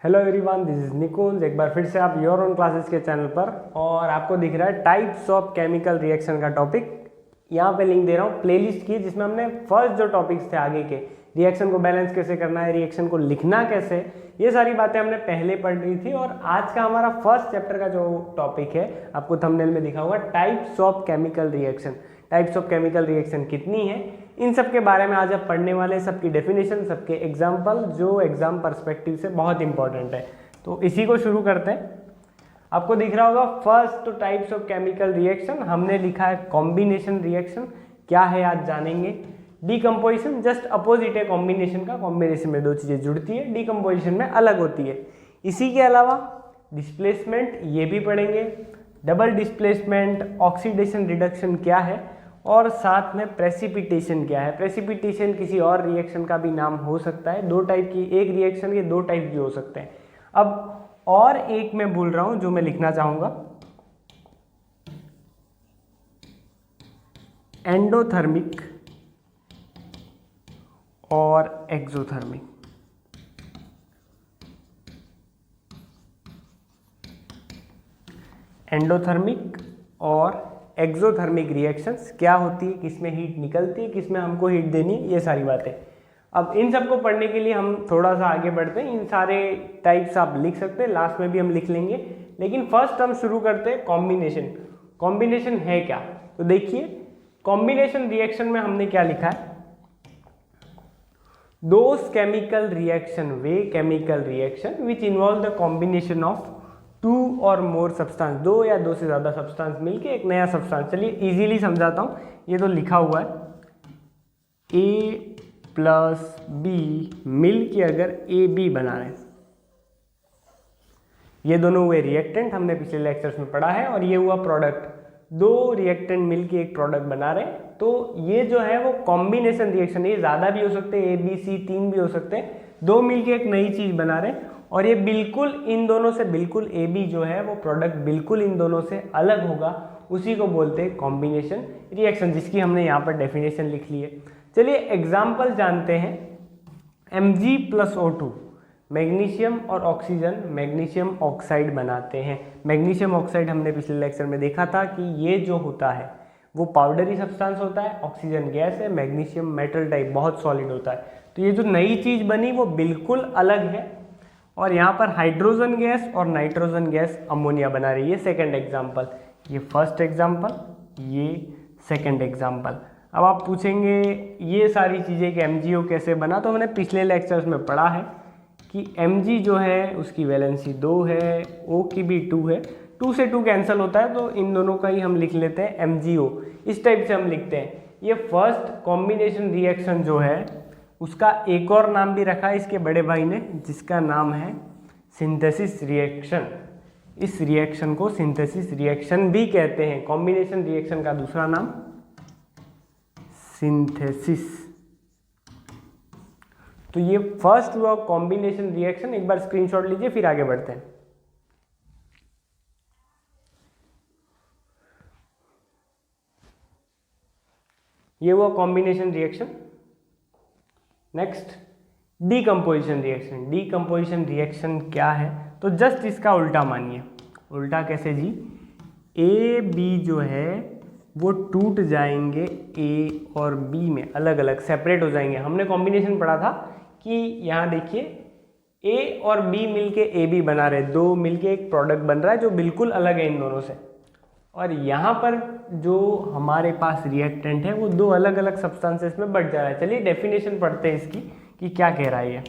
Hello everyone, this is निकुंज। एक बार फिर से आप योर ओन क्लासेस के चैनल पर, और आपको दिख रहा है टाइप्स ऑफ केमिकल रिएक्शन का टॉपिक। यहाँ पे लिंक दे रहा हूँ प्लेलिस्ट की, जिसमें हमने फर्स्ट जो टॉपिक्स थे आगे के, रिएक्शन को बैलेंस कैसे करना है, रिएक्शन को लिखना कैसे, ये सारी बातें हमने पहले पढ़ ली थी। और आज का हमारा फर्स्ट चैप्टर का जो टॉपिक है, आपको थंबनेल में दिखा होगा, types of chemical reaction. Types of chemical reaction कितनी है, इन सब के बारे में आज आप पढ़ने वाले, सबकी डेफिनेशन, सबके एग्जाम्पल, जो एग्जाम पर्सपेक्टिव से बहुत इंपॉर्टेंट है। तो इसी को शुरू करते हैं। आपको दिख रहा होगा first types of chemical reaction, हमने लिखा है कॉम्बिनेशन रिएक्शन। क्या है आज जानेंगे। डीकम्पोजिशन जस्ट अपोजिट है कॉम्बिनेशन का। कॉम्बिनेशन में दो चीज़ें जुड़ती है, डीकम्पोजिशन में अलग होती है। इसी के अलावा डिस्प्लेसमेंट ये भी पढ़ेंगे, डबल डिस्प्लेसमेंट, ऑक्सीडेशन रिडक्शन क्या है, और साथ में प्रेसिपिटेशन क्या है। प्रेसिपिटेशन किसी और रिएक्शन का भी नाम हो सकता है। दो टाइप की, एक रिएक्शन के दो टाइप भी हो सकते हैं। अब और एक मैं भूल रहा हूं जो मैं लिखना चाहूंगा, एंडोथर्मिक और एक्सोथर्मिक। एंडोथर्मिक और एक्सोथर्मिक रिएक्शंस क्या होती है, किसमें हीट निकलती है, किसमें हमको हीट देनी है, ये सारी बातें। अब इन सबको पढ़ने के लिए हम थोड़ा सा आगे बढ़ते हैं। इन सारे टाइप्स आप लिख सकते हैं, लास्ट में भी हम लिख लेंगे, लेकिन फर्स्ट हम शुरू करते हैं कॉम्बिनेशन। कॉम्बिनेशन है क्या, तो देखिए कॉम्बिनेशन रिएक्शन में हमने क्या लिखा है, दोज केमिकल रिएक्शन, वे chemical reaction which involve the combination of two or more substance, दो या दो से ज़्यादा सब्सटेंस मिलके एक नया सब्सटेंस। चलिए इजीली समझाता हूँ। ये तो लिखा हुआ है ए प्लस बी मिल के अगर ए बी बना रहे हैं, ये दोनों हुए रिएक्टेंट, हमने पिछले लेक्चर्स में पढ़ा है, और ये हुआ प्रोडक्ट। दो रिएक्टेंट मिलके एक प्रोडक्ट बना रहे हैं, तो ये जो है वो कॉम्बिनेशन रिएक्शन। ये ज़्यादा भी हो सकते हैं, ए बी सी तीन भी हो सकते हैं, दो मिलके एक नई चीज़ बना रहे हैं, और ये बिल्कुल इन दोनों से, बिल्कुल ए बी जो है वो प्रोडक्ट बिल्कुल इन दोनों से अलग होगा, उसी को बोलते हैं कॉम्बिनेशन रिएक्शन, जिसकी हमने यहाँ पर डेफिनेशन लिख ली है। चलिए एग्जाम्पल जानते हैं। Mg+O2, मैग्नीशियम और ऑक्सीजन मैग्नीशियम ऑक्साइड बनाते हैं। मैग्नीशियम ऑक्साइड हमने पिछले लेक्चर में देखा था कि ये जो होता है वो पाउडरी सब्सटेंस होता है, ऑक्सीजन गैस है, मैग्नीशियम मेटल टाइप बहुत सॉलिड होता है। तो ये जो नई चीज़ बनी वो बिल्कुल अलग है, और यहाँ पर हाइड्रोजन गैस और नाइट्रोजन गैस अमोनिया बना रही है। सेकंड एग्जाम्पल, ये फर्स्ट एग्जाम्पल, ये सेकंड एग्जाम्पल। अब आप पूछेंगे ये सारी चीज़ें कि MgO कैसे बना, तो हमने पिछले लेक्चर्स में पढ़ा है कि Mg जो है उसकी वैलेंसी 2 है, O की भी 2 है, 2 से 2 कैंसिल होता है, तो इन दोनों का ही हम लिख लेते हैं MgO। इस टाइप से हम लिखते हैं। ये फर्स्ट कॉम्बिनेशन रिएक्शन जो है उसका एक और नाम भी रखा है इसके बड़े भाई ने, जिसका नाम है सिंथेसिस रिएक्शन। इस रिएक्शन को सिंथेसिस रिएक्शन भी कहते हैं। कॉम्बिनेशन रिएक्शन का दूसरा नाम सिंथेसिस। तो ये फर्स्ट हुआ कॉम्बिनेशन रिएक्शन। एक बार स्क्रीनशॉट लीजिए, फिर आगे बढ़ते हैं। ये हुआ combination reaction. Next decomposition reaction. Decomposition reaction क्या है, तो जस्ट इसका उल्टा मानिए। उल्टा कैसे जी, ए बी जो है वो टूट जाएंगे ए और बी में, अलग अलग सेपरेट हो जाएंगे। हमने कॉम्बिनेशन पढ़ा था कि यहाँ देखिए ए और बी मिलके ए बी बना रहे, दो मिलके एक प्रोडक्ट बन रहा है जो बिल्कुल अलग है इन दोनों से। और यहाँ पर जो हमारे पास रिएक्टेंट है वो दो अलग अलग सब्सटेंसेस में बढ़ जा रहा है। चलिए डेफिनेशन पढ़ते हैं इसकी कि क्या कह रहा है ये।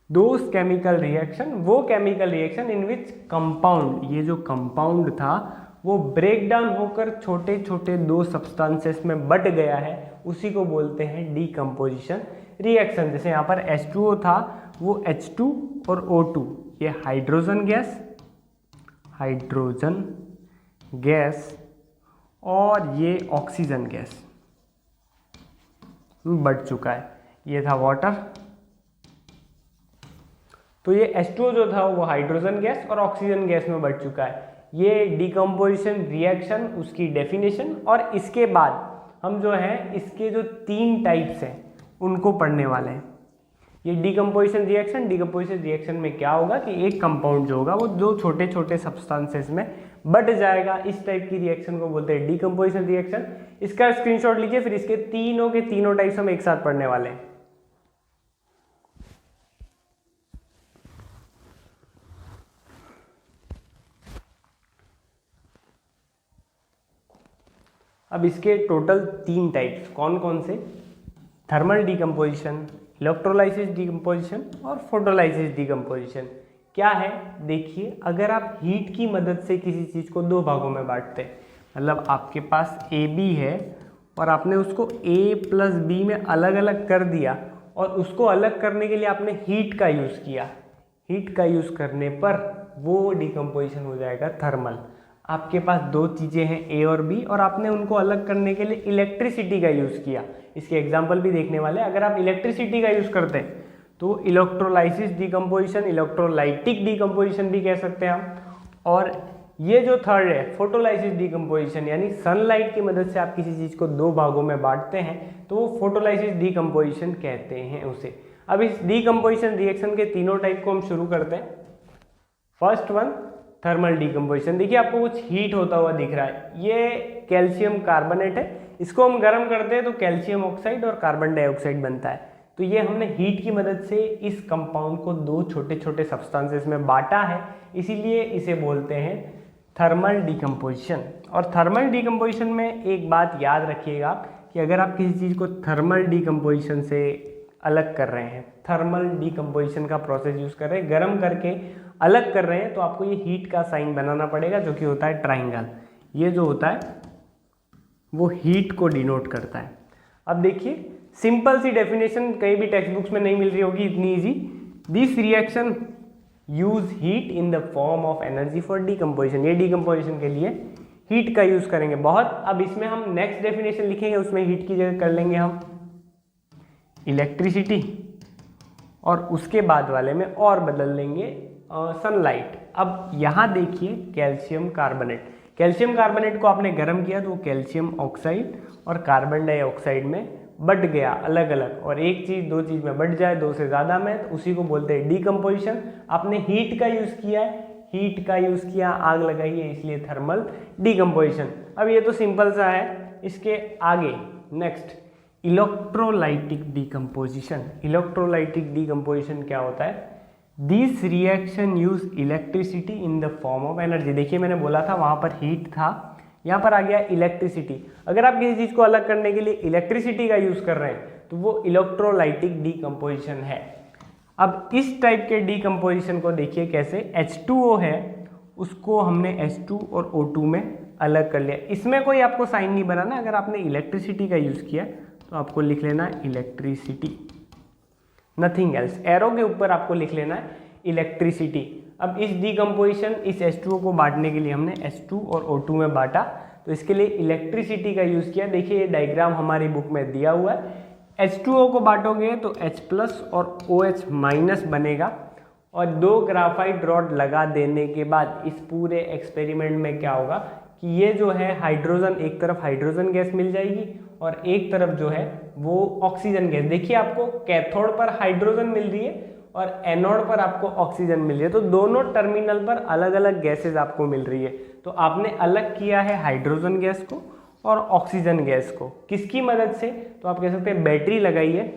दोज केमिकल रिएक्शन, वो chemical reaction in which compound, ये जो कंपाउंड था वो ब्रेक डाउन होकर छोटे छोटे दो सब्सटेंसेस में बट गया है, उसी को बोलते हैं डीकम्पोजिशन रिएक्शन। जैसे यहाँ पर H2O था, वो H2 और O2, ये हाइड्रोजन गैस और ये ऑक्सीजन गैस बढ़ चुका है। ये था वाटर, तो ये H2O जो था वो हाइड्रोजन गैस और ऑक्सीजन गैस में बढ़ चुका है। ये डीकम्पोजिशन रिएक्शन, उसकी डेफिनेशन, और इसके बाद हम जो है इसके जो तीन टाइप्स हैं उनको पढ़ने वाले हैं। ये डिकम्पोजिशन रिएक्शन में क्या होगा कि एक कंपाउंड जो होगा वो दो छोटे छोटे सब्सटेंसेस में बट जाएगा। इस टाइप की रिएक्शन को बोलते हैं डिकम्पोजिशन रिएक्शन। इसका स्क्रीनशॉट लीजिए, फिर इसके तीनों के तीनों टाइप्स हम एक साथ पढ़ने वाले हैं। अब इसके टोटल 3 टाइप्स कौन कौन से? थर्मल डिकम्पोजिशन, इलेक्ट्रोलाइसिस डिकम्पोजिशन और फोटोलाइसिस डिकम्पोजिशन। क्या है देखिए, अगर आप हीट की मदद से किसी चीज़ को दो भागों में बांटते हैं, मतलब आपके पास ए बी है और आपने उसको ए प्लस बी में अलग अलग कर दिया और उसको अलग करने के लिए आपने हीट का यूज़ किया। हीट का यूज़ करने पर वो डिकम्पोजिशन हो जाएगा थर्मल। आपके पास दो चीज़ें हैं ए और बी और आपने उनको अलग करने के लिए इलेक्ट्रिसिटी का यूज़ किया। इसके एग्जाम्पल भी देखने वाले हैं। अगर आप इलेक्ट्रिसिटी का यूज़ करते हैं तो इलेक्ट्रोलाइसिस डिकम्पोजिशन, इलेक्ट्रोलाइटिक डिकम्पोजिशन भी कह सकते हैं आप। और ये जो थर्ड है फोटोलाइसिस डिकम्पोजिशन, यानी सनलाइट की मदद से आप किसी चीज़ को दो भागों में बांटते हैं तो वो फोटोलाइसिस डिकम्पोजिशन कहते हैं उसे। अब इस डिकम्पोजिशन रिएक्शन के तीनों टाइप को हम शुरू करते हैं। First one thermal decomposition. देखिए आपको कुछ हीट होता हुआ दिख रहा है, ये कैल्शियम कार्बोनेट है। इसको हम गर्म करते हैं तो कैल्शियम ऑक्साइड और कार्बन डाइऑक्साइड बनता है। तो ये हमने हीट की मदद से इस कंपाउंड को दो छोटे छोटे सब्सटेंसेस में बांटा है, इसीलिए इसे बोलते हैं थर्मल डिकम्पोजिशन। और थर्मल डिकम्पोजिशन में एक बात याद रखिएगा कि अगर आप किसी चीज़ को थर्मल डिकम्पोजिशन से अलग कर रहे हैं, थर्मल डिकम्पोजिशन का प्रोसेस यूज़ कर रहे हैं, गर्म करके अलग कर रहे हैं, तो आपको ये हीट का साइन बनाना पड़ेगा जो कि होता है ट्राइंगल। ये जो होता है वो हीट को डिनोट करता है। अब देखिए सिंपल सी डेफिनेशन कहीं भी टेक्स्ट बुक्स में नहीं मिल रही होगी इतनी easy. This reaction use heat in the form of energy for decomposition. ये डिकम्पोजिशन के लिए हीट का यूज करेंगे बहुत। अब इसमें हम नेक्स्ट डेफिनेशन लिखेंगे, उसमें हीट की जगह कर लेंगे हम इलेक्ट्रिसिटी और उसके बाद वाले में और बदल लेंगे सनलाइट। अब यहाँ देखिए कैल्शियम कार्बोनेट, कैल्शियम कार्बोनेट को आपने गर्म किया तो वो कैल्शियम ऑक्साइड और कार्बन डाइऑक्साइड में बट गया अलग अलग। और एक चीज़ दो चीज़ में बट जाए, दो से ज़्यादा में, तो उसी को बोलते हैं डिकम्पोजिशन। आपने हीट का यूज़ किया है, हीट का यूज़ किया, आग लगाई है, इसलिए थर्मल डिकम्पोजिशन। अब ये तो सिंपल सा है। इसके आगे next electrolytic decomposition. Electrolytic decomposition क्या होता है? This reaction use electricity in the form of energy. देखिए मैंने बोला था वहाँ पर हीट था, यहाँ पर आ गया इलेक्ट्रिसिटी। अगर आप किसी चीज़ को अलग करने के लिए इलेक्ट्रिसिटी का यूज़ कर रहे हैं तो वो इलेक्ट्रोलाइटिक डिकम्पोजिशन है। अब इस टाइप के डिकम्पोजिशन को देखिए कैसे, H2O है उसको हमने H2 और O2 में अलग कर लिया। इसमें कोई आपको साइन नहीं बनाना। अगर आपने इलेक्ट्रिसिटी का यूज़ किया तो आपको लिख लेना है इलेक्ट्रिसिटी, नथिंग एल्स। एरो के ऊपर आपको लिख लेना है इलेक्ट्रिसिटी। अब इस डिकम्पोजिशन, इस H2O को बांटने के लिए हमने H2 और O2 में बांटा, तो इसके लिए इलेक्ट्रिसिटी का यूज़ किया। देखिए ये डायग्राम हमारी बुक में दिया हुआ है। H2O को बांटोगे तो H प्लस और OH माइनस बनेगा और दो ग्राफाइट रॉड लगा देने के बाद इस पूरे एक्सपेरिमेंट में क्या होगा कि ये जो है हाइड्रोजन, एक तरफ हाइड्रोजन गैस मिल जाएगी और एक तरफ जो है वो ऑक्सीजन गैस। देखिए आपको कैथोड पर हाइड्रोजन मिल रही है और एनोड पर आपको ऑक्सीजन मिल रही है, तो दोनों टर्मिनल पर अलग अलग गैसेज आपको मिल रही है। तो आपने अलग किया है हाइड्रोजन गैस को और ऑक्सीजन गैस को, किसकी मदद से? तो आप कह सकते हैं बैटरी लगाई है,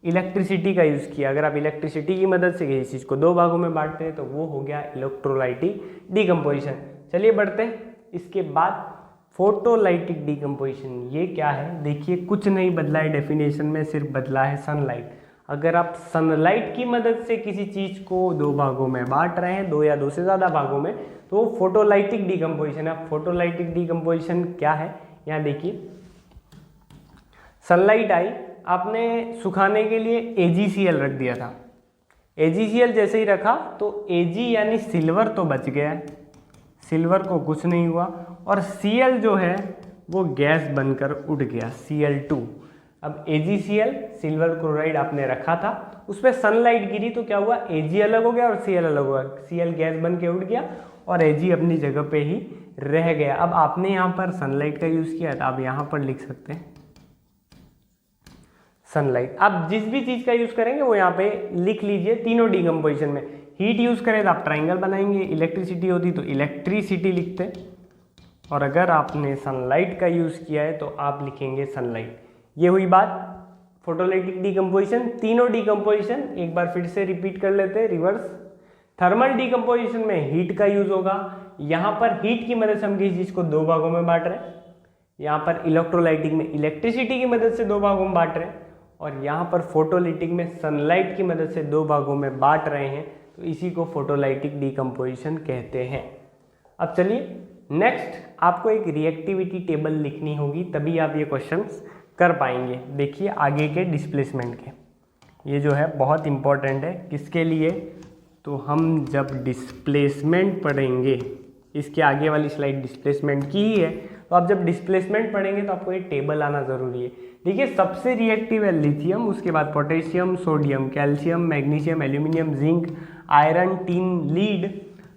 इलेक्ट्रिसिटी का यूज़ किया। अगर आप इलेक्ट्रिसिटी की मदद से किसी चीज़ को दो भागों में बांटते हैं तो वो हो गया इलेक्ट्रोलाइटिक डिकम्पोजिशन। चलिए बढ़ते हैं। इसके बाद फोटोलाइटिक डिकम्पोजिशन, ये क्या है? देखिए कुछ नहीं बदला है डेफिनेशन में, सिर्फ बदला है सनलाइट। अगर आप सनलाइट की मदद से किसी चीज़ को दो भागों में बांट रहे हैं, दो या दो से ज़्यादा भागों में, तो वो फोटोलाइटिक डिकम्पोजिशन है। फोटोलाइटिक डिकम्पोजिशन क्या है? यहाँ देखिए सनलाइट आई, आपने सुखाने के लिए AgCl रख दिया था। AgCl जैसे ही रखा तो Ag यानी सिल्वर तो बच गया है, सिल्वर को कुछ नहीं हुआ, और Cl जो है वो गैस बनकर उड़ गया, Cl2। अब AgCl सिल्वर क्लोराइड आपने रखा था, उस पर सनलाइट गिरी तो क्या हुआ? Ag अलग हो गया और Cl अलग हुआ। Cl गैस बन के उड़ गया और Ag अपनी जगह पे ही रह गया। अब आपने यहाँ पर सनलाइट का यूज़ किया तो आप यहाँ पर लिख सकते हैं सनलाइट। आप जिस भी चीज़ का यूज़ करेंगे वो यहाँ पे लिख लीजिए तीनों डिकम्पोजिशन में। हीट यूज़ करें तो आप ट्राइंगल बनाएंगे, इलेक्ट्रिसिटी होती तो इलेक्ट्रिसिटी लिखते, और अगर आपने सनलाइट का यूज़ किया है तो आप लिखेंगे सनलाइट। ये हुई बात फोटोलाइटिक डिकम्पोजिशन। तीनों डिकम्पोजिशन एक बार फिर से रिपीट कर लेते हैं रिवर्स। थर्मल डिकम्पोजिशन में हीट का यूज़ होगा, यहाँ पर हीट की मदद से हम किसी चीज़ को दो भागों में बांट रहे हैं, यहाँ पर इलेक्ट्रोलाइटिक में इलेक्ट्रिसिटी की मदद से दो भागों में बांट रहे हैं, और यहाँ पर फोटोलिटिक में सनलाइट की मदद से दो भागों में बांट रहे हैं, तो इसी को फोटोलाइटिक डिकम्पोजिशन कहते हैं। अब चलिए नेक्स्ट आपको एक रिएक्टिविटी टेबल लिखनी होगी, तभी आप ये क्वेश्चंस कर पाएंगे। देखिए आगे के डिस्प्लेसमेंट के, ये जो है बहुत इंपॉर्टेंट है। किसके लिए? तो हम जब डिस्प्लेसमेंट पढ़ेंगे, इसके आगे वाली स्लाइड डिस्प्लेसमेंट की ही है, तो आप जब डिस्प्लेसमेंट पढ़ेंगे तो आपको ये टेबल आना ज़रूरी है। देखिए सबसे रिएक्टिव है लिथियम, उसके बाद potassium, sodium, calcium, magnesium, aluminium, zinc, iron, tin, lead,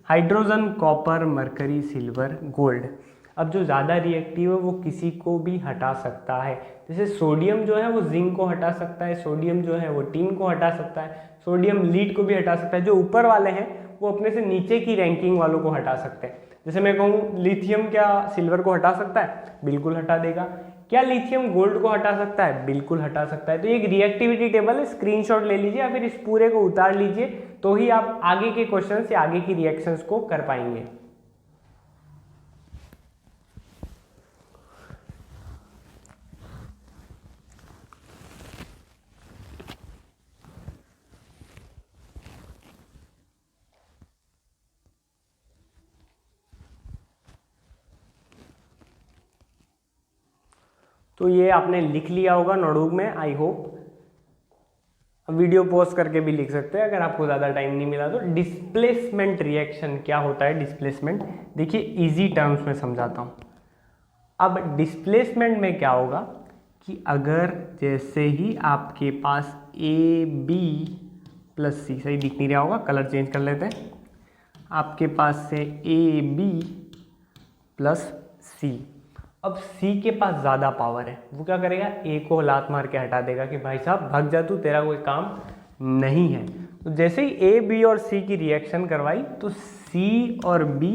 hydrogen, copper, mercury, silver, gold. अब जो ज़्यादा रिएक्टिव है वो किसी को भी हटा सकता है। जैसे सोडियम जो है वो जिंक को हटा सकता है, सोडियम जो है वो टिन को हटा सकता है, सोडियम लीड को भी हटा सकता है। जो ऊपर वाले हैं वो अपने से नीचे की रैंकिंग वालों को हटा सकते हैं। जैसे मैं कहूँ लिथियम क्या सिल्वर को हटा सकता है? बिल्कुल हटा देगा। क्या लिथियम गोल्ड को हटा सकता है? बिल्कुल हटा सकता है। तो ये एक रिएक्टिविटी टेबल है, स्क्रीनशॉट ले लीजिए या फिर इस पूरे को उतार लीजिए, तो ही आप आगे के क्वेश्चन या आगे की रिएक्शंस को कर पाएंगे। तो ये आपने लिख लिया होगा नोटबुक में, आई होप। वीडियो पॉज करके भी लिख सकते हैं अगर आपको ज़्यादा टाइम नहीं मिला तो। डिस्प्लेसमेंट रिएक्शन क्या होता है? डिस्प्लेसमेंट देखिए इजी टर्म्स में समझाता हूँ। अब डिस्प्लेसमेंट में क्या होगा कि अगर जैसे ही आपके पास ए बी प्लस सी, सही दिख नहीं रहा होगा, कलर चेंज कर लेते हैं, आपके पास से ए बी प्लस सी। अब C के पास ज़्यादा पावर है, वो क्या करेगा? A को लात मार के हटा देगा कि भाई साहब भाग जा तू, तेरा कोई काम नहीं है। तो जैसे ही A, B और C की रिएक्शन करवाई तो C और B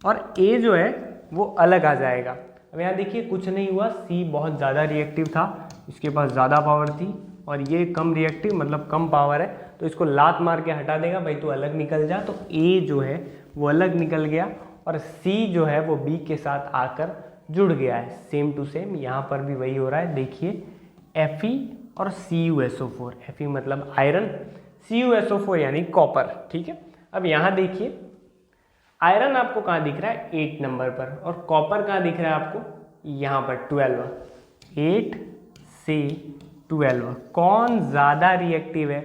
और A जो है वो अलग आ जाएगा। अब यहाँ देखिए कुछ नहीं हुआ, C बहुत ज़्यादा रिएक्टिव था, इसके पास ज़्यादा पावर थी, और ये कम रिएक्टिव मतलब कम पावर है, तो इसको लात मार के हटा देगा, भाई तू अलग निकल जा। तो A जो है वो अलग निकल गया और C जो है वो B के साथ आकर जुड़ गया है। सेम टू सेम यहाँ पर भी वही हो रहा है। देखिए Fe और CuSO4, Fe मतलब आयरन, CuSO4 यानी कॉपर, ठीक है। अब यहाँ देखिए आयरन आपको कहाँ दिख रहा है? 8 नंबर पर, और कॉपर कहाँ दिख रहा है आपको? यहाँ पर 12। 8 से 12 कौन ज़्यादा रिएक्टिव है?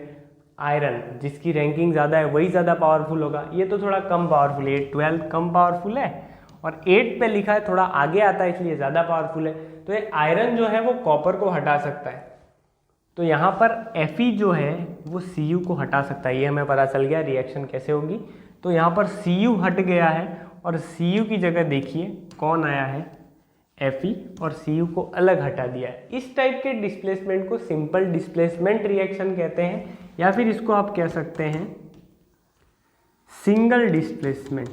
आयरन, जिसकी रैंकिंग ज़्यादा है वही ज़्यादा पावरफुल होगा। ये तो थोड़ा कम पावरफुल है, 12 कम पावरफुल है, और 8 पे लिखा है थोड़ा आगे आता है इसलिए ज़्यादा पावरफुल है। तो ये आयरन जो है वो कॉपर को हटा सकता है, तो यहाँ पर Fe जो है वो Cu को हटा सकता है। ये हमें पता चल गया रिएक्शन कैसे होगी। तो यहाँ पर Cu हट गया है और Cu की जगह देखिए कौन आया है? Fe, और Cu को अलग हटा दिया है। इस टाइप के डिस्प्लेसमेंट को सिंपल डिस्प्लेसमेंट रिएक्शन कहते हैं, या फिर इसको आप कह सकते हैं सिंगल डिस्प्लेसमेंट।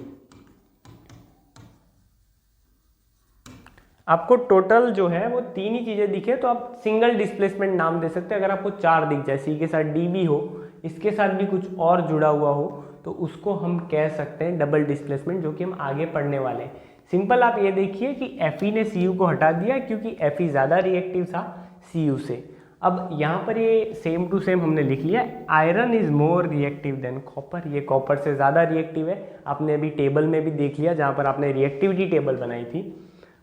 आपको टोटल जो है वो 3 ही चीज़ें दिखे तो आप सिंगल डिस्प्लेसमेंट नाम दे सकते हैं। अगर आपको 4 दिख जाए, सी के साथ डी भी हो, इसके साथ भी कुछ और जुड़ा हुआ हो, तो उसको हम कह सकते हैं डबल डिस्प्लेसमेंट, जो कि हम आगे पढ़ने वाले हैं। सिंपल आप ये देखिए कि Fe ने Cu को हटा दिया क्योंकि Fe ज़्यादा रिएक्टिव था Cu से। अब यहाँ पर ये सेम टू सेम हमने लिख लिया, iron is more reactive than copper. ये कॉपर से ज़्यादा रिएक्टिव है, आपने अभी टेबल में भी देख लिया जहाँ पर आपने रिएक्टिविटी टेबल बनाई थी।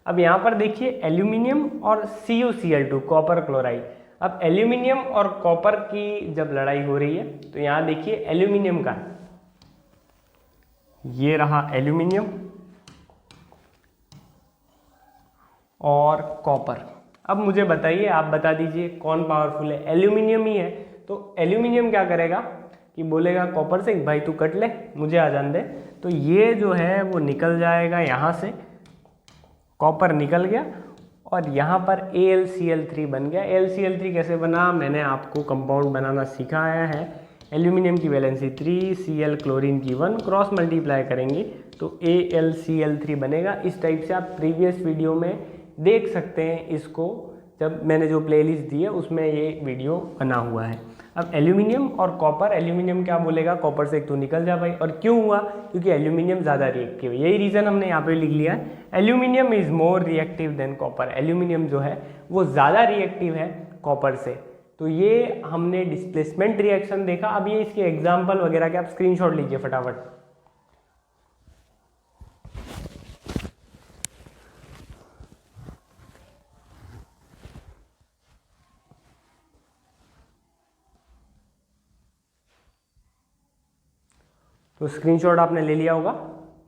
अब यहाँ पर देखिए एल्यूमिनियम और CuCl2 कॉपर क्लोराइड। अब एल्यूमिनियम और कॉपर की जब लड़ाई हो रही है तो यहाँ देखिए एल्यूमिनियम का, ये रहा एल्यूमिनियम और कॉपर। अब मुझे बताइए, आप बता दीजिए कौन पावरफुल है? एल्यूमिनियम ही है। तो एल्यूमिनियम क्या करेगा कि बोलेगा कॉपर से भाई तू कट ले, मुझे आ जान दे। तो ये जो है वो निकल जाएगा यहाँ से, कॉपर निकल गया, और यहाँ पर AlCl3 बन गया। AlCl3 कैसे बना, मैंने आपको कंपाउंड बनाना सिखाया है। एल्यूमिनियम की वैलेंसी 3, Cl क्लोरीन की 1, क्रॉस मल्टीप्लाई करेंगे तो AlCl3 बनेगा। इस टाइप से आप प्रीवियस वीडियो में देख सकते हैं इसको, जब मैंने जो प्लेलिस्ट दी है उसमें ये वीडियो बना हुआ है। अब एल्यूमिनियम और कॉपर, एल्यूमिनियम क्या बोलेगा, कॉपर से एक तो निकल जा भाई। और क्यों हुआ, क्योंकि एल्यूमिनियम ज़्यादा रिएक्टिव है, यही रीज़न हमने यहाँ पे लिख लिया है। Aluminium is more reactive than copper, aluminium जो है वो ज़्यादा रिएक्टिव है कॉपर से। तो ये हमने डिस्प्लेसमेंट रिएक्शन देखा। अब ये इसके एग्जाम्पल वगैरह के आप स्क्रीनशॉट लीजिए फटाफट। तो स्क्रीनशॉट आपने ले लिया होगा।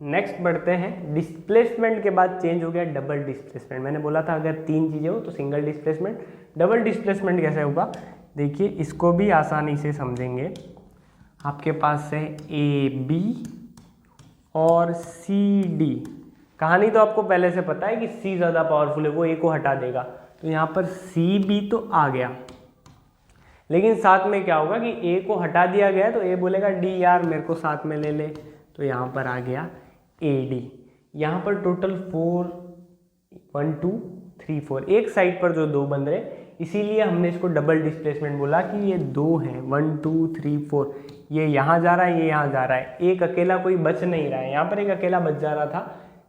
नेक्स्ट बढ़ते हैं, डिस्प्लेसमेंट के बाद चेंज हो गया डबल डिस्प्लेसमेंट। मैंने बोला था अगर 3 चीज़ें हो तो सिंगल डिस्प्लेसमेंट, डबल डिस्प्लेसमेंट कैसे होगा, देखिए इसको भी आसानी से समझेंगे। आपके पास है AB और CD। कहानी तो आपको पहले से पता है कि C ज़्यादा पावरफुल है, वो A को हटा देगा। तो यहाँ पर CB तो आ गया, लेकिन साथ में क्या होगा कि A को हटा दिया गया तो A बोलेगा D यार मेरे को साथ में ले ले, तो यहाँ पर आ गया AD। यहाँ पर टोटल 4, 1 2 3 4, एक साइड पर जो 2 बन रहे, इसीलिए हमने इसको डबल डिस्प्लेसमेंट बोला कि ये 2 हैं, 1 2 3 4। ये यहाँ जा रहा है, ये यहाँ जा रहा है, एक अकेला कोई बच नहीं रहा है। यहाँ पर एक अकेला बच जा रहा था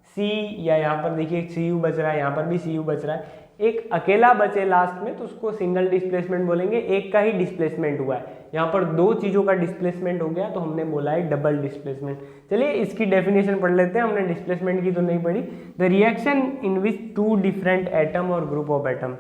C, या यहाँ पर देखिए Cu बच रहा है, यहाँ पर भी Cu बच रहा है। एक अकेला बचे लास्ट में तो उसको सिंगल डिस्प्लेसमेंट बोलेंगे, एक का ही डिस्प्लेसमेंट हुआ है। यहाँ पर 2 चीज़ों का डिस्प्लेसमेंट हो गया तो हमने बोला है डबल डिस्प्लेसमेंट। चलिए इसकी डेफिनेशन पढ़ लेते हैं, हमने डिस्प्लेसमेंट की तो नहीं पढ़ी। The reaction in which 2 different atom और group of atom,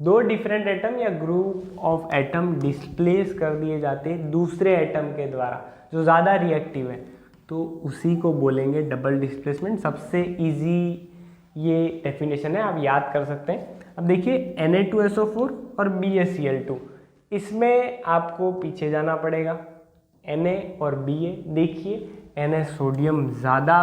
2 different atom या ग्रुप ऑफ एटम डिस्प्लेस कर दिए जाते हैं दूसरे एटम के द्वारा जो ज़्यादा रिएक्टिव है, तो उसी को बोलेंगे डबल डिस्प्लेसमेंट। सबसे ईजी ये डेफिनेशन है, आप याद कर सकते हैं। अब देखिए Na2SO4 और BaCl2, इसमें आपको पीछे जाना पड़ेगा। Na और Ba, देखिए Na सोडियम ज़्यादा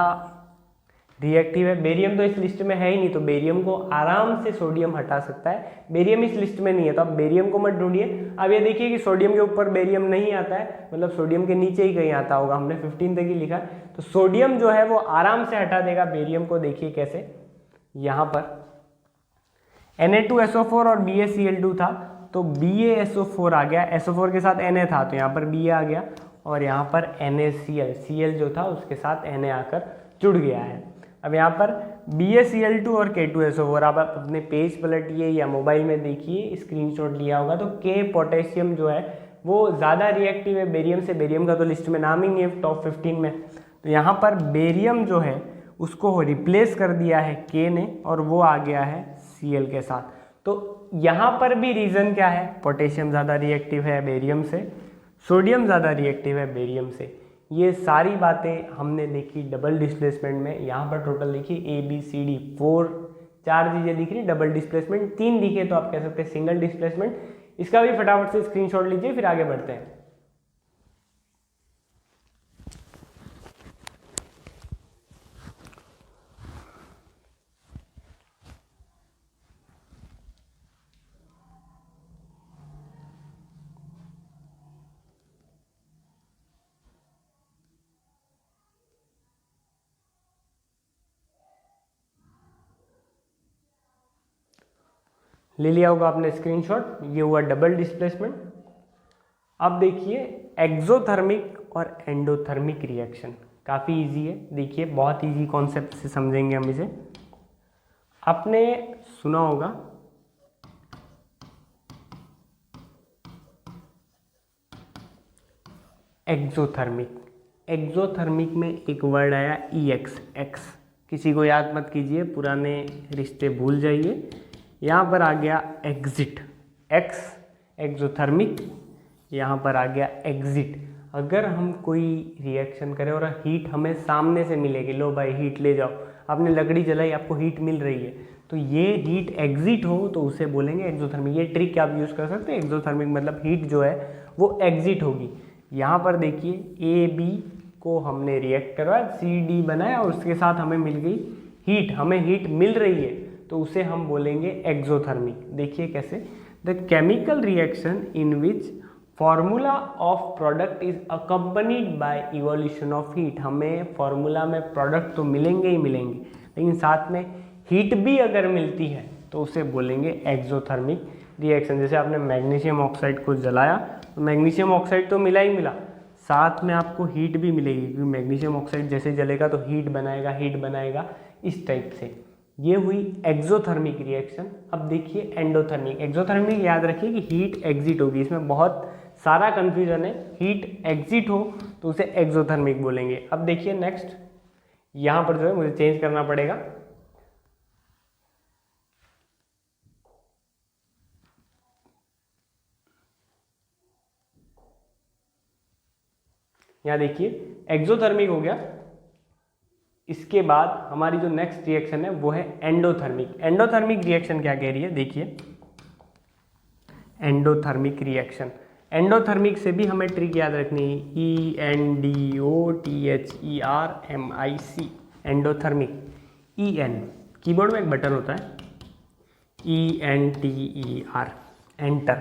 रिएक्टिव है, बेरियम तो इस लिस्ट में है ही नहीं, तो बेरियम को आराम से सोडियम हटा सकता है। बेरियम इस लिस्ट में नहीं है तो आप बेरियम को मत ढूंढिए। अब ये देखिए कि सोडियम के ऊपर बेरियम नहीं आता है, मतलब सोडियम के नीचे ही कहीं आता होगा, हमने 15 तक ही लिखा है। तो सोडियम जो है वो आराम से हटा देगा बेरियम को। देखिए कैसे, यहाँ पर Na2SO4 और BaCl2 था तो BaSO4 आ गया, SO4 के साथ Na था तो यहाँ पर Ba आ गया, और यहाँ पर NaCl, Cl जो था उसके साथ Na आकर जुड़ गया है। अब यहाँ पर BaCl2 और K2SO4, आप अपने पेज पलटिए या मोबाइल में देखिए, स्क्रीनशॉट लिया होगा तो K पोटेशियम जो है वो ज़्यादा रिएक्टिव है बेरियम से। बेरियम का तो लिस्ट में नाम ही नहीं है टॉप 15 में, तो यहाँ पर बेरियम जो है उसको रिप्लेस कर दिया है K ने, और वो आ गया है Cl के साथ। तो यहाँ पर भी रीज़न क्या है, पोटेशियम ज़्यादा रिएक्टिव है बेरियम से, सोडियम ज़्यादा रिएक्टिव है बेरियम से। ये सारी बातें हमने देखी डबल डिस्प्लेसमेंट में। यहाँ पर टोटल देखिए ABCD 4 चीज़ें दिख रही, डबल डिस्प्लेसमेंट 3 दिखे तो आप कह सकते हैं सिंगल डिस्प्लेसमेंट। इसका भी फटाफट से स्क्रीनशॉट लीजिए, फिर आगे बढ़ते हैं। ले लिया होगा आपने स्क्रीनशॉट, ये हुआ डबल डिस्प्लेसमेंट। अब देखिए एक्सोथर्मिक और एंडोथर्मिक रिएक्शन काफ़ी इजी है। देखिए बहुत इजी कॉन्सेप्ट से समझेंगे हम इसे। आपने सुना होगा एक्सोथर्मिक, एक्सोथर्मिक में एक वर्ड आया EX, एक्स, किसी को याद मत कीजिए, पुराने रिश्ते भूल जाइए। यहाँ पर आ गया एग्जिट, एक्स एक्सोथर्मिक, यहाँ पर आ गया एग्जिट। अगर हम कोई रिएक्शन करें और हीट हमें सामने से मिलेगी, लो भाई हीट ले जाओ, आपने लकड़ी जलाई, आपको हीट मिल रही है, तो ये हीट एग्जिट हो तो उसे बोलेंगे एक्सोथर्मिक। ये ट्रिक आप यूज़ कर सकते हैं, एक्सोथर्मिक मतलब हीट जो है वो एग्जिट होगी। यहाँ पर देखिए AB को हमने रिएक्ट करवाया, CD बनाया और उसके साथ हमें मिल गई हीट, हमें हीट मिल रही है तो उसे हम बोलेंगे एक्सोथर्मिक। देखिए कैसे, the chemical reaction in which formula of product is accompanied by evolution of heat. हमें फॉर्मूला में प्रोडक्ट तो मिलेंगे ही मिलेंगे, लेकिन साथ में हीट भी अगर मिलती है तो उसे बोलेंगे एक्सोथर्मिक रिएक्शन। जैसे आपने मैग्नीशियम ऑक्साइड को जलाया तो मैग्नीशियम ऑक्साइड तो मिला ही मिला, साथ में आपको हीट भी मिलेगी, क्योंकि मैग्नीशियम ऑक्साइड जैसे जलेगा तो हीट बनाएगा, इस टाइप से। ये हुई एक्सोथर्मिक रिएक्शन। अब देखिए एंडोथर्मिक। एक्सोथर्मिक याद रखिए कि हीट एग्जिट होगी, इसमें बहुत सारा कंफ्यूजन है। हीट एग्जिट हो तो उसे एक्सोथर्मिक बोलेंगे। अब देखिए नेक्स्ट, यहाँ पर जो है मुझे चेंज करना पड़ेगा। यहाँ देखिए एक्सोथर्मिक हो गया। इसके बाद हमारी जो नेक्स्ट रिएक्शन है वो है एंडोथर्मिक। एंडोथर्मिक रिएक्शन क्या कह रही है, देखिए एंडोथर्मिक रिएक्शन। एंडोथर्मिक से भी हमें ट्रिक याद रखनी है, ENDOTHERMIC, एंडोथर्मिक। EN कीबोर्ड में एक बटन होता है, ENTER, एंटर।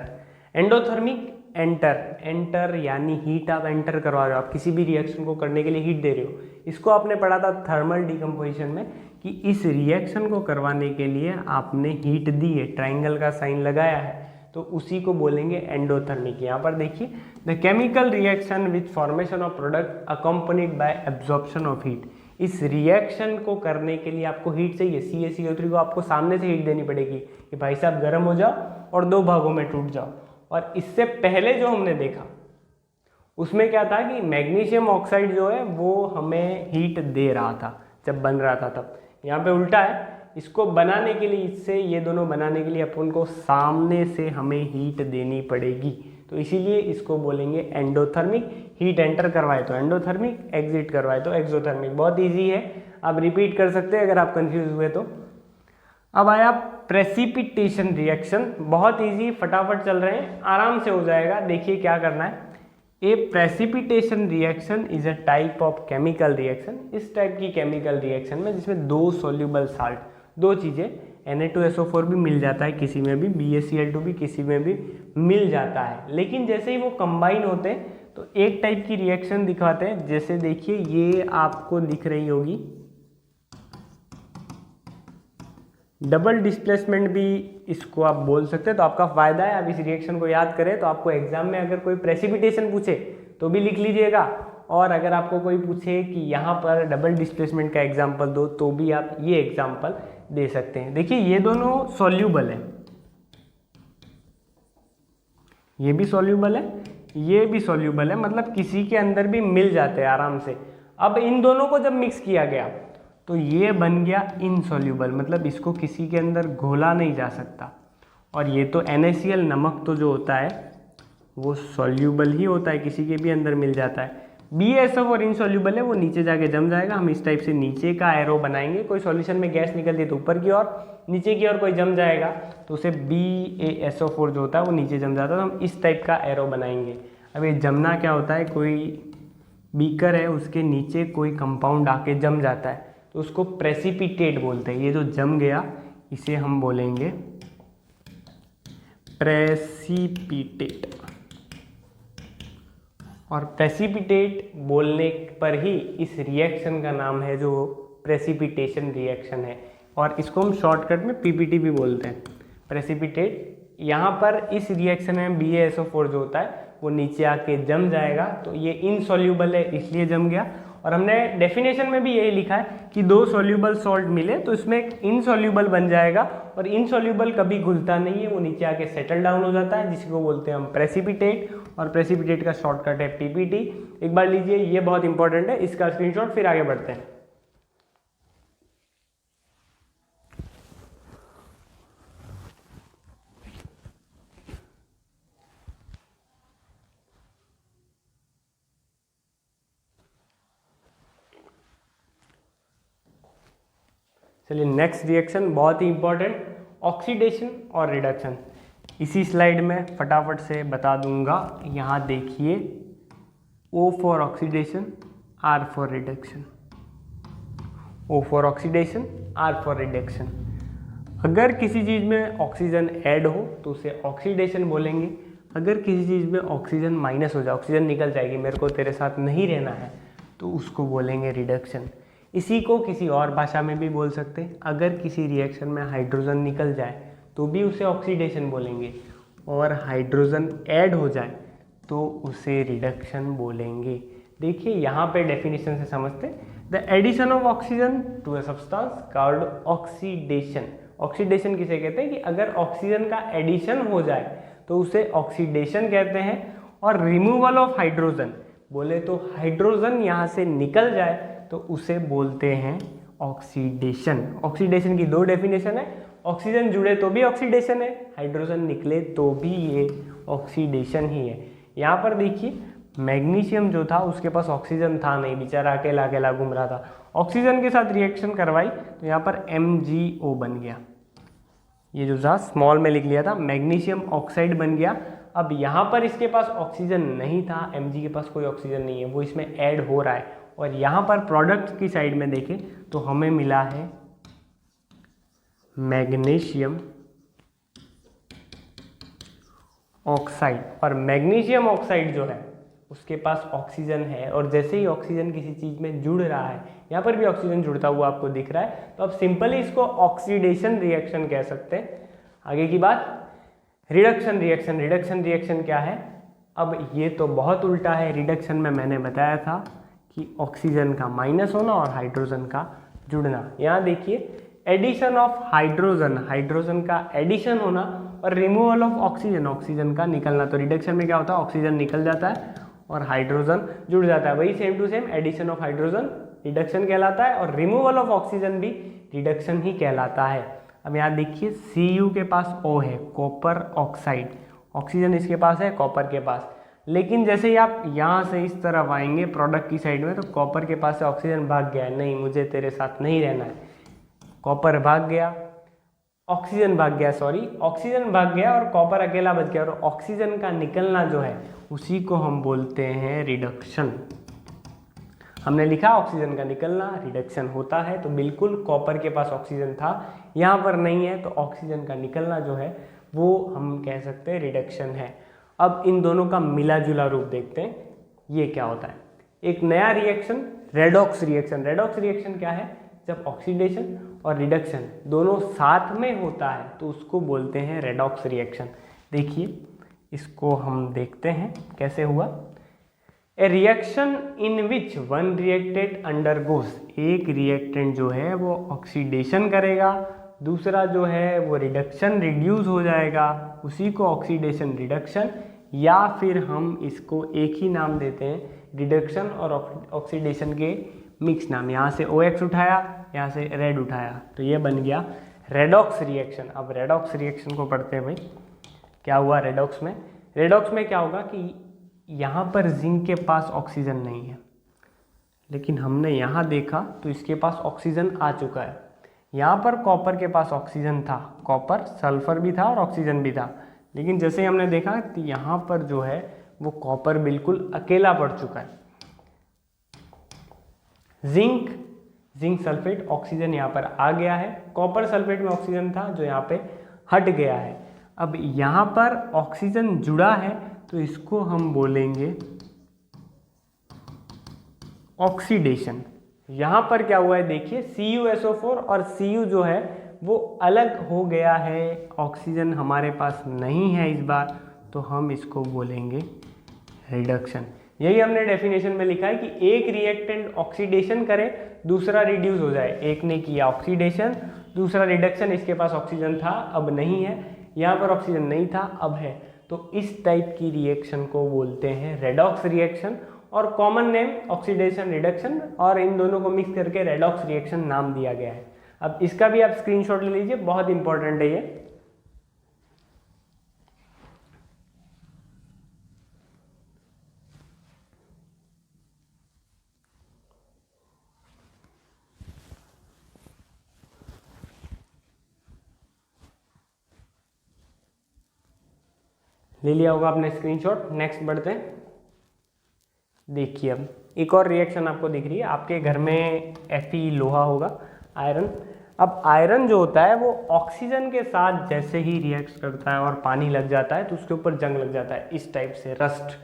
एंडोथर्मिक एंटर यानी हीट आप एंटर करवा रहे हो, आप किसी भी रिएक्शन को करने के लिए हीट दे रहे हो। इसको आपने पढ़ा था थर्मल डिकम्पोजिशन में कि इस रिएक्शन को करवाने के लिए आपने हीट दी है, ट्राइंगल का साइन लगाया है, तो उसी को बोलेंगे एंडोथर्मिक। यहाँ पर देखिए, the chemical reaction with formation of product accompanied by absorption of heat. इस रिएक्शन को करने के लिए आपको हीट चाहिए, CaCO3 को आपको सामने से हीट देनी पड़ेगी कि भाई साहब गर्म हो जाओ और 2 भागों में टूट जाओ। और इससे पहले जो हमने देखा उसमें क्या था कि मैग्नीशियम ऑक्साइड जो है वो हमें हीट दे रहा था जब बन रहा था, तब यहाँ पे उल्टा है। इसको बनाने के लिए, इससे ये दोनों बनाने के लिए अपन को सामने से हमें हीट देनी पड़ेगी, तो इसीलिए इसको बोलेंगे एंडोथर्मिक। हीट एंटर करवाए तो एंडोथर्मिक, एग्जिट करवाए तो एक्सोथर्मिक। बहुत ईजी है, आप रिपीट कर सकते हैं अगर आप कंफ्यूज हुए तो। अब आया प्रेसिपिटेशन रिएक्शन, बहुत इजी, फटाफट चल रहे हैं, आराम से हो जाएगा। देखिए क्या करना है, a precipitation reaction is a type of chemical reaction. इस टाइप की केमिकल रिएक्शन में जिसमें 2 सोल्यूबल साल्ट, 2 चीज़ें, Na2SO4 भी मिल जाता है किसी में भी, BaCl2 भी किसी में भी मिल जाता है, लेकिन जैसे ही वो कंबाइन होते हैं तो एक टाइप की रिएक्शन दिखाते हैं। जैसे देखिए ये आपको दिख रही होगी, डबल डिस्प्लेसमेंट भी इसको आप बोल सकते हैं। तो आपका फायदा है, आप इस रिएक्शन को याद करें तो आपको एग्जाम में अगर कोई प्रेसिपिटेशन पूछे तो भी लिख लीजिएगा, और अगर आपको कोई पूछे कि यहाँ पर डबल डिस्प्लेसमेंट का एग्जाम्पल दो तो भी आप ये एग्जाम्पल दे सकते हैं। देखिए ये दोनों सॉल्यूबल है, ये भी सॉल्यूबल है, ये भी सॉल्यूबल है, मतलब किसी के अंदर भी मिल जाते हैं आराम से। अब इन दोनों को जब मिक्स किया गया तो ये बन गया इनसॉल्यूबल, मतलब इसको किसी के अंदर घोला नहीं जा सकता। और ये तो NaCl नमक तो जो होता है वो सॉल्यूबल ही होता है, किसी के भी अंदर मिल जाता है। BaSO4 इनसॉल्यूबल है, वो नीचे जाके जम जाएगा। हम इस टाइप से नीचे का एरो बनाएंगे, कोई सॉल्यूशन में गैस निकलती है तो ऊपर की ओर, नीचे की ओर कोई जम जाएगा तो उसे BaSO4 जो होता है वो नीचे जम जाता है, तो हम इस टाइप का एरो बनाएंगे। अब ये जमना क्या होता है, कोई बीकर है उसके नीचे कोई कंपाउंड आके जम जाता है तो उसको प्रेसिपिटेट बोलते हैं। ये जो जम गया इसे हम बोलेंगे प्रेसिपिटेट। और प्रेसिपिटेट बोलने पर ही इस रिएक्शन का नाम है जो प्रेसिपिटेशन रिएक्शन है, और इसको हम शॉर्टकट में PPT भी बोलते हैं, प्रेसिपिटेट। यहाँ पर इस रिएक्शन में BaSO4 जो होता है वो नीचे आके जम जाएगा, तो ये इनसॉल्यूबल है इसलिए जम गया। और हमने डेफिनेशन में भी यही लिखा है कि 2 सॉल्यूबल सॉल्ट मिले तो इसमें एक इनसॉल्यूबल बन जाएगा, और इनसॉल्यूबल कभी घुलता नहीं है, वो नीचे आके सेटल डाउन हो जाता है, जिसको बोलते हैं हम प्रेसिपिटेट। और प्रेसिपिटेट का शॉर्टकट है PPT। एक बार लीजिए, ये बहुत इंपॉर्टेंट है, इसका स्क्रीनशॉट, फिर आगे बढ़ते हैं। चलिए नेक्स्ट रिएक्शन बहुत ही इंपॉर्टेंट, ऑक्सीडेशन और रिडक्शन। इसी स्लाइड में फटाफट से बता दूंगा। यहाँ देखिए, O for oxidation, R for reduction, O for oxidation, R for reduction. अगर किसी चीज़ में ऑक्सीजन ऐड हो तो उसे ऑक्सीडेशन बोलेंगे। अगर किसी चीज़ में ऑक्सीजन माइनस हो जाए, ऑक्सीजन निकल जाएगी, मेरे को तेरे साथ नहीं रहना है, तो उसको बोलेंगे रिडक्शन। इसी को किसी और भाषा में भी बोल सकते हैं। अगर किसी रिएक्शन में हाइड्रोजन निकल जाए तो भी उसे ऑक्सीडेशन बोलेंगे, और हाइड्रोजन ऐड हो जाए तो उसे रिडक्शन बोलेंगे। देखिए यहाँ पे डेफिनेशन से समझते, the addition of oxygen to a substance called oxidation. Oxidation किसे कहते हैं कि अगर ऑक्सीजन का एडिशन हो जाए तो उसे ऑक्सीडेशन कहते हैं। और रिमूवल ऑफ हाइड्रोजन, बोले तो हाइड्रोजन यहाँ से निकल जाए तो उसे बोलते हैं ऑक्सीडेशन। ऑक्सीडेशन की दो डेफिनेशन है, ऑक्सीजन जुड़े तो भी ऑक्सीडेशन है, हाइड्रोजन निकले तो भी ये ऑक्सीडेशन ही है। यहाँ पर देखिए मैग्नीशियम जो था उसके पास ऑक्सीजन था नहीं, बेचारा अकेला अकेला घूम रहा था, ऑक्सीजन के साथ रिएक्शन करवाई तो यहाँ पर MgO बन गया। ये जो था स्मॉल में लिख लिया था, मैग्नीशियम ऑक्साइड बन गया। अब यहाँ पर इसके पास ऑक्सीजन नहीं था, Mg के पास कोई ऑक्सीजन नहीं है, वो इसमें ऐड हो रहा है। और यहाँ पर प्रोडक्ट की साइड में देखें तो हमें मिला है मैग्नीशियम ऑक्साइड, और मैग्नीशियम ऑक्साइड जो है उसके पास ऑक्सीजन है। और जैसे ही ऑक्सीजन किसी चीज़ में जुड़ रहा है, यहाँ पर भी ऑक्सीजन जुड़ता हुआ आपको दिख रहा है, तो अब सिंपली इसको ऑक्सीडेशन रिएक्शन कह सकते हैं। आगे की बात, रिडक्शन रिएक्शन। रिडक्शन रिएक्शन क्या है? अब ये तो बहुत उल्टा है। रिडक्शन में मैंने बताया था कि ऑक्सीजन का माइनस होना और हाइड्रोजन का जुड़ना। यहाँ देखिए एडिशन ऑफ हाइड्रोजन, हाइड्रोजन का एडिशन होना, और रिमूवल ऑफ ऑक्सीजन, ऑक्सीजन का निकलना। तो रिडक्शन में क्या होता है, ऑक्सीजन निकल जाता है और हाइड्रोजन जुड़ जाता है। वही same to same addition of hydrogen reduction कहलाता है, और रिमूवल ऑफ ऑक्सीजन भी रिडक्शन ही कहलाता है। अब यहाँ देखिए Cu के पास O है, कॉपर ऑक्साइड, ऑक्सीजन इसके पास है कॉपर के पास। लेकिन जैसे ही आप यहाँ से इस तरफ आएंगे प्रोडक्ट की साइड में, तो कॉपर के पास से ऑक्सीजन भाग गया है, नहीं मुझे तेरे साथ नहीं रहना है, कॉपर भाग गया, ऑक्सीजन भाग गया, सॉरी ऑक्सीजन भाग गया और कॉपर अकेला बच गया। और ऑक्सीजन का निकलना जो है उसी को हम बोलते हैं रिडक्शन। हमने लिखा ऑक्सीजन का निकलना रिडक्शन होता है, तो बिल्कुल कॉपर के पास ऑक्सीजन था, यहाँ पर नहीं है, तो ऑक्सीजन का निकलना जो है वो हम कह सकते हैं रिडक्शन है। अब इन दोनों का मिला जुला रूप देखते हैं, ये क्या होता है। एक नया reaction, redox reaction. Redox reaction क्या है? जब ऑक्सीडेशन और रिडक्शन दोनों साथ में होता है तो उसको बोलते हैं रेडॉक्स रिएक्शन। देखिए इसको हम देखते हैं कैसे हुआ। ए reaction in which one reactant undergoes, एक रिएक्टेंट जो है वो ऑक्सीडेशन करेगा, दूसरा जो है वो रिडक्शन रिड्यूस हो जाएगा, उसी को ऑक्सीडेशन रिडक्शन, या फिर हम इसको एक ही नाम देते हैं रिडक्शन और ऑक्सीडेशन के मिक्स नाम। यहाँ से OX उठाया, यहाँ से रेड उठाया, तो ये बन गया रेडॉक्स रिएक्शन। अब रेडॉक्स रिएक्शन को पढ़ते हैं भाई, क्या हुआ रेडॉक्स में। रेडॉक्स में क्या होगा कि यहाँ पर जिंक के पास ऑक्सीजन नहीं है, लेकिन हमने यहाँ देखा तो इसके पास ऑक्सीजन आ चुका है। यहाँ पर कॉपर के पास ऑक्सीजन था, कॉपर सल्फर भी था और ऑक्सीजन भी था, लेकिन जैसे हमने देखा तो यहाँ पर जो है वो कॉपर बिल्कुल अकेला पड़ चुका है। जिंक सल्फेट, ऑक्सीजन यहाँ पर आ गया है, कॉपर सल्फेट में ऑक्सीजन था जो यहाँ पे हट गया है। अब यहाँ पर ऑक्सीजन जुड़ा है तो इसको हम बोलेंगे ऑक्सीडेशन। यहाँ पर क्या हुआ है देखिए, CuSO4 और Cu जो है वो अलग हो गया है, ऑक्सीजन हमारे पास नहीं है इस बार, तो हम इसको बोलेंगे रिडक्शन। यही हमने डेफिनेशन में लिखा है कि एक रिएक्टेंट ऑक्सीडेशन करे, दूसरा रिड्यूस हो जाए। एक ने किया ऑक्सीडेशन, दूसरा रिडक्शन, इसके पास ऑक्सीजन था अब नहीं है, यहाँ पर ऑक्सीजन नहीं था अब है, तो इस टाइप की रिएक्शन को बोलते हैं रेडॉक्स रिएक्शन, और कॉमन नेम ऑक्सीडेशन रिडक्शन, और इन दोनों को मिक्स करके रेडॉक्स रिएक्शन नाम दिया गया है। अब इसका भी आप स्क्रीनशॉट ले लीजिए, बहुत इंपॉर्टेंट है ये। ले लिया होगा आपने स्क्रीनशॉट। नेक्स्ट बढ़ते हैं। देखिए अब एक और रिएक्शन आपको दिख रही है, आपके घर में Fe लोहा होगा, आयरन, अब आयरन जो होता है वो ऑक्सीजन के साथ जैसे ही रिएक्ट करता है और पानी लग जाता है तो उसके ऊपर जंग लग जाता है, इस टाइप से रस्ट।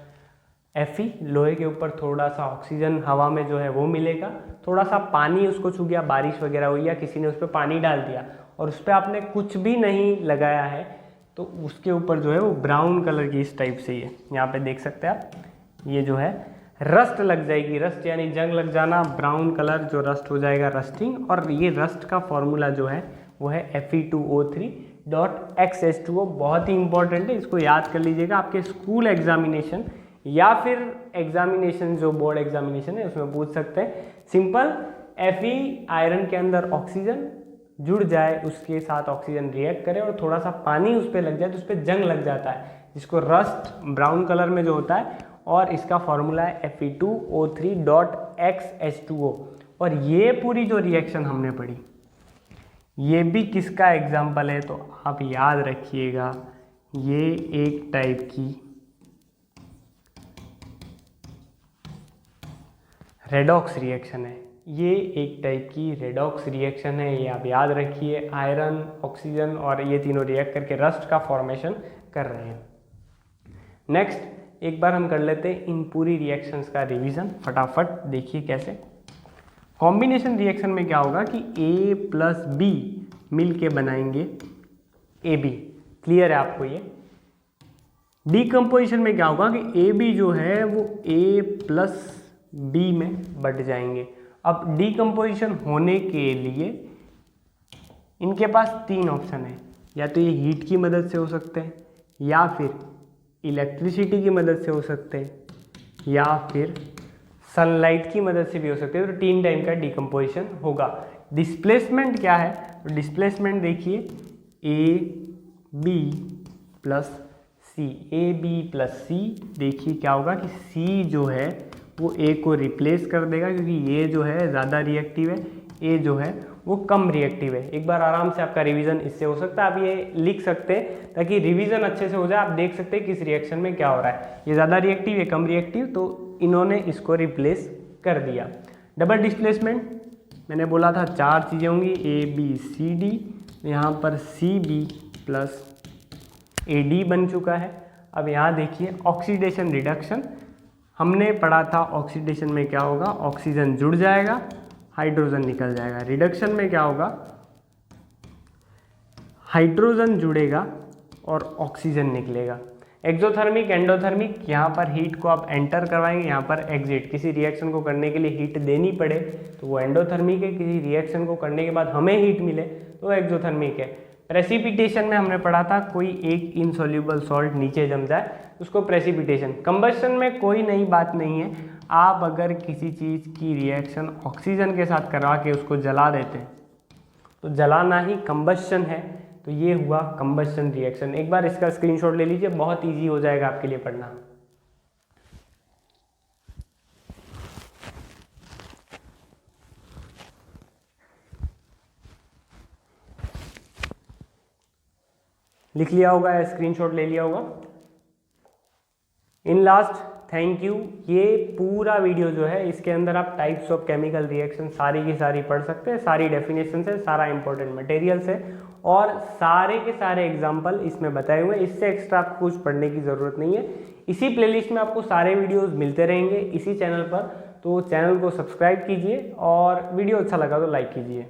Fe लोहे के ऊपर थोड़ा सा ऑक्सीजन हवा में जो है वो मिलेगा, थोड़ा सा पानी उसको छू गया, बारिश वगैरह हुई या किसी ने उस पर पानी डाल दिया और उस पर आपने कुछ भी नहीं लगाया है तो उसके ऊपर जो है वो ब्राउन कलर की इस टाइप से ये यहाँ पे देख सकते हैं आप, ये जो है रस्ट लग जाएगी। रस्ट यानी जंग लग जाना, ब्राउन कलर जो रस्ट हो जाएगा, रस्टिंग। और ये रस्ट का फॉर्मूला जो है वो है Fe2O3.XH2O। बहुत ही इंपॉर्टेंट है, इसको याद कर लीजिएगा। आपके स्कूल एग्जामिनेशन या फिर एग्जामिनेशन जो बोर्ड एग्जामिनेशन है उसमें पूछ सकते हैं। सिंपल, Fe आयरन के अंदर ऑक्सीजन जुड़ जाए, उसके साथ ऑक्सीजन रिएक्ट करे और थोड़ा सा पानी उस पर लग जाए तो उस पर जंग लग जाता है, जिसको रस्ट ब्राउन कलर में जो होता है। और इसका फॉर्मूला है Fe2O3.XH2O। और ये पूरी जो रिएक्शन हमने पढ़ी ये भी किसका एग्जाम्पल है, तो आप याद रखिएगा, ये एक टाइप की रेडॉक्स रिएक्शन है। ये एक टाइप की रेडॉक्स रिएक्शन है, ये आप याद रखिए। आयरन, ऑक्सीजन और ये तीनों रिएक्ट करके रस्ट का फॉर्मेशन कर रहे हैं। नेक्स्ट एक बार हम कर लेते हैं इन पूरी रिएक्शंस का रिवीजन, फटाफट देखिए कैसे। कॉम्बिनेशन रिएक्शन में क्या होगा कि A प्लस B मिल के बनाएंगे AB। क्लियर है आपको ये। डीकम्पोजिशन में क्या होगा कि AB जो है वो A प्लस B में बढ़ जाएंगे। अब डीकम्पोजिशन होने के लिए इनके पास तीन ऑप्शन है, या तो ये हीट की मदद से हो सकते हैं, या फिर इलेक्ट्रिसिटी की मदद से हो सकते हैं, या फिर सनलाइट की मदद से भी हो सकते हैं। तो तीन टाइम का डीकम्पोजिशन होगा। डिस्प्लेसमेंट क्या है, तो डिस्प्लेसमेंट देखिए AB plus C। AB plus C देखिए क्या होगा कि C जो है वो A को रिप्लेस कर देगा, क्योंकि ये जो है ज़्यादा रिएक्टिव है, A जो है वो कम रिएक्टिव है। एक बार आराम से आपका रिवीजन इससे हो सकता है, आप ये लिख सकते हैं ताकि रिवीजन अच्छे से हो जाए। आप देख सकते हैं किस रिएक्शन में क्या हो रहा है, ये ज़्यादा रिएक्टिव, ये कम रिएक्टिव, तो इन्होंने इसको रिप्लेस कर दिया। डबल डिस्प्लेसमेंट मैंने बोला था चार चीज़ें होंगी, ABCD, यहाँ पर CB प्लस AD बन चुका है। अब यहाँ देखिए ऑक्सीडेशन रिडक्शन, हमने पढ़ा था ऑक्सीडेशन में क्या होगा, ऑक्सीजन जुड़ जाएगा, हाइड्रोजन निकल जाएगा। रिडक्शन में क्या होगा, हाइड्रोजन जुड़ेगा और ऑक्सीजन निकलेगा। एक्सोथर्मिक, एंडोथर्मिक, यहाँ पर हीट को आप एंटर करवाएंगे, यहाँ पर एग्जिट। किसी रिएक्शन को करने के लिए हीट देनी पड़े तो वो एंडोथर्मिक है, किसी रिएक्शन को करने के बाद हमें हीट मिले तो एक्सोथर्मिक है। प्रेसिपिटेशन में हमने पढ़ा था कोई एक इनसॉल्युबल सॉल्ट नीचे जम जाए उसको प्रेसिपिटेशन। कंबस्शन में कोई नई बात नहीं है, आप अगर किसी चीज़ की रिएक्शन ऑक्सीजन के साथ करवा के उसको जला देते हैं तो जलाना ही कंबस्शन है। तो ये हुआ कंबस्शन रिएक्शन। एक बार इसका स्क्रीनशॉट ले लीजिए, बहुत इजी हो जाएगा आपके लिए पढ़ना। लिख लिया होगा या स्क्रीनशॉट ले लिया होगा। In last, thank you. ये पूरा वीडियो जो है इसके अंदर आप टाइप्स ऑफ केमिकल रिएक्शन सारी की सारी पढ़ सकते हैं, सारी डेफिनेशन है, सारा इंपॉर्टेंट मटेरियल्स है और सारे के सारे एग्जाम्पल इसमें बताए हुए हैं। इससे एक्स्ट्रा आपको कुछ पढ़ने की ज़रूरत नहीं है। इसी प्लेलिस्ट में आपको सारे वीडियोस मिलते रहेंगे इसी चैनल पर, तो चैनल को सब्सक्राइब कीजिए और वीडियो अच्छा लगा तो लाइक कीजिए।